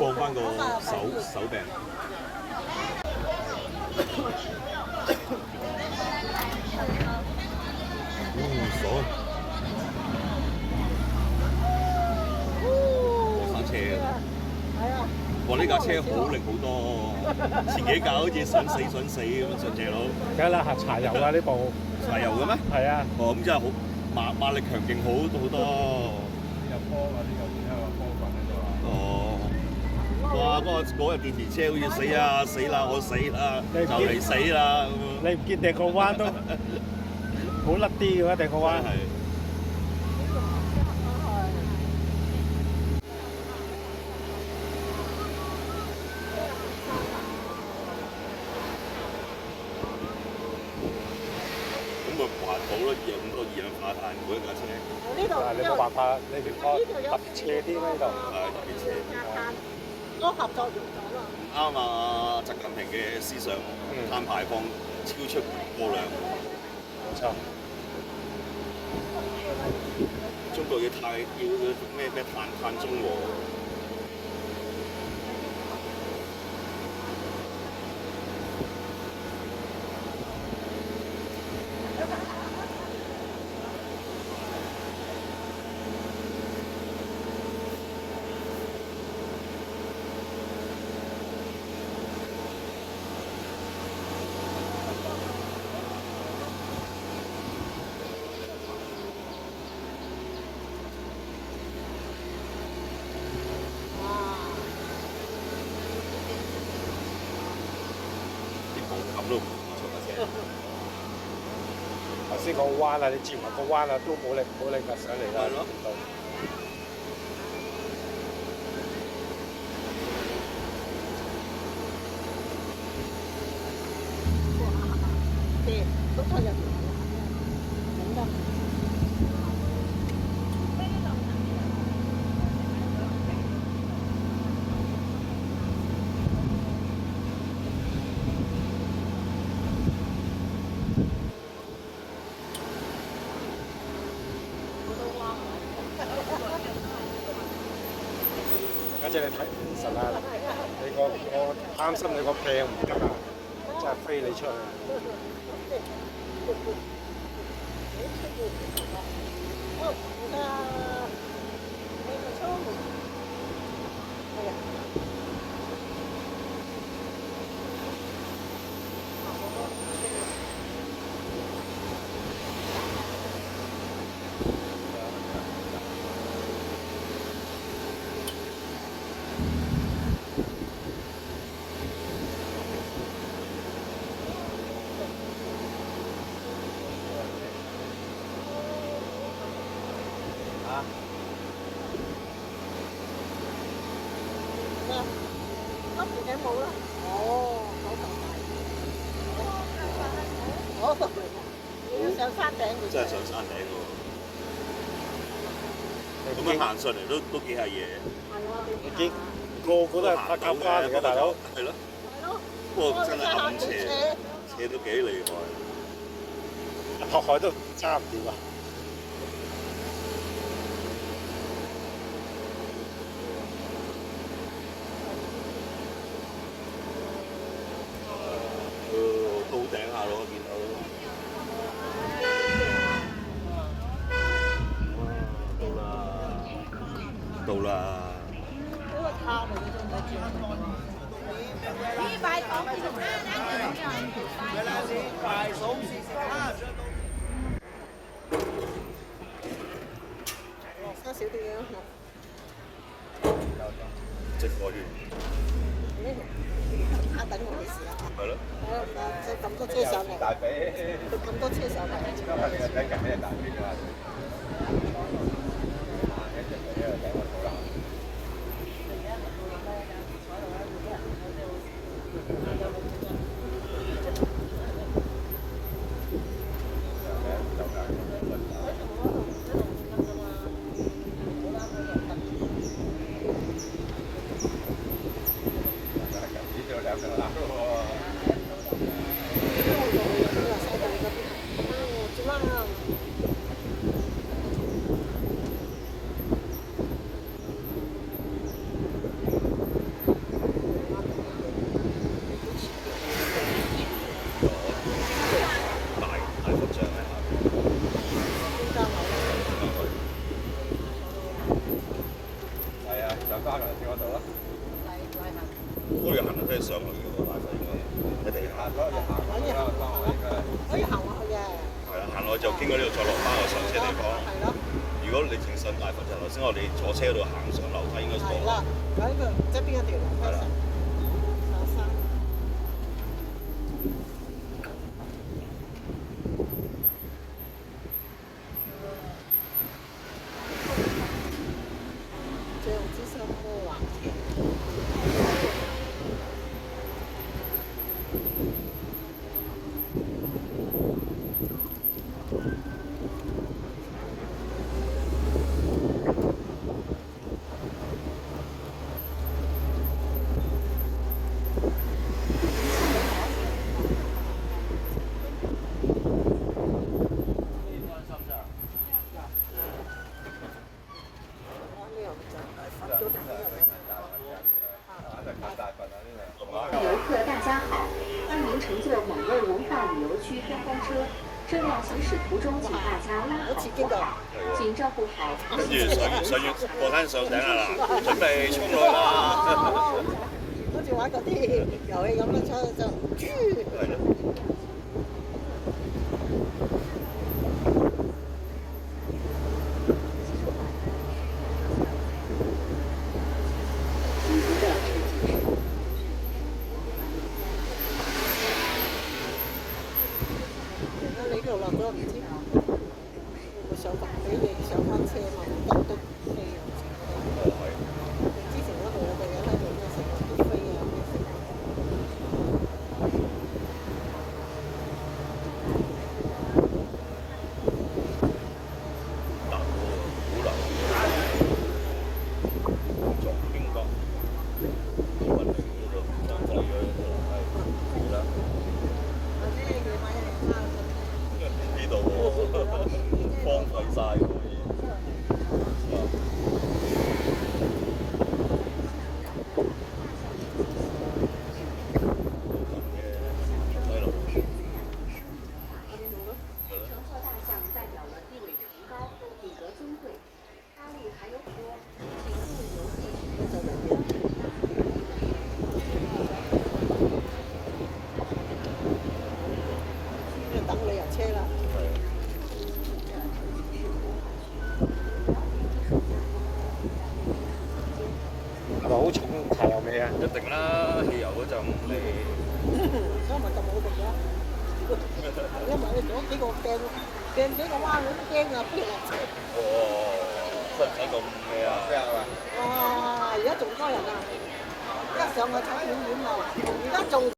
放翻個手柄。爽！過山車啊！係啊！哇！呢架車好力好多，前幾架好似想死咁樣上斜路。梗係啦，係柴油啊呢部。柴油嘅咩？係啊。哦，咁真係好馬力強勁好多。有波啊！呢個見到有個波棍喺度啊。哦。哇！嗰日電池車好似死啦，我死啦，就嚟死啦咁樣。你唔見掟個彎都好甩啲嘅咩？掟個彎係。咁咪環保咯，咁多二氧化碳每一架車。呢度你冇辦法，你條坡特別斜啲呢度。係特別斜。都合作用咗啦。啱啊！習近平嘅思想，碳排放超出過量。冇錯。中國要咩碳中和。咁都唔錯嘅啫。頭先個彎啊，你轉埋個彎啊，都冇力㗎上嚟啦。係咯。都出入嚟咁㗎。簡直你睇唔實啦！我擔心你個病唔得啊，真係飛你出去。今年嘅冇啦。哦，好大。你要上山頂嘅。真係上山頂喎。咁樣行上嚟都幾下嘢。係喎，你見個個都係拍夾花嚟嘅，大佬。係咯。係咯。不過真係咁斜都幾厲害。學海都揸唔掂啊！到頂下咯，見到。到啦。嗰個塔嚟嘅啫，唔係轉。100港幣就收少啲嘅。直過去。啊，等我幾時啊？係咯。即係咁多車上嚟。咁多車上嚟。經過呢度再落翻個上車地方。係咯。如果你正上大佛就頭先我哋坐車嗰度行上樓梯應該過。係啦，喺個側邊一條樓梯上山。這樣子是摸滑梯。游客大家好，欢迎乘坐某位文化旅游区观光车。车辆行駛途中，請大家拉好扶好，請照顧好。跟住上完過山上頂啦，準備衝落啦！好似玩嗰啲遊戲咁樣，就係咯。你呢度落咗唔知會唔會上翻俾你上翻車嘛？冇得飛啊！之前嗰度有個人喺度咩食啲飛啊咩食。南湖鼓樓仲邊個？運嚟呢度就退咗係啦。呢度荒廢晒喎已經。乘坐大象代表了地位崇高、品格尊贵，它里还有很多，请各位游客等旅遊車啦。係咪好重柴油味啊？一定啦，汽油嗰陣味。所以咪咁好食咯。因為你嗰幾個掟幾個彎咁驚啊，飛落車。使唔使咁咩啊？哇！而家仲多人啊！一上去睇表演啊，而家仲〜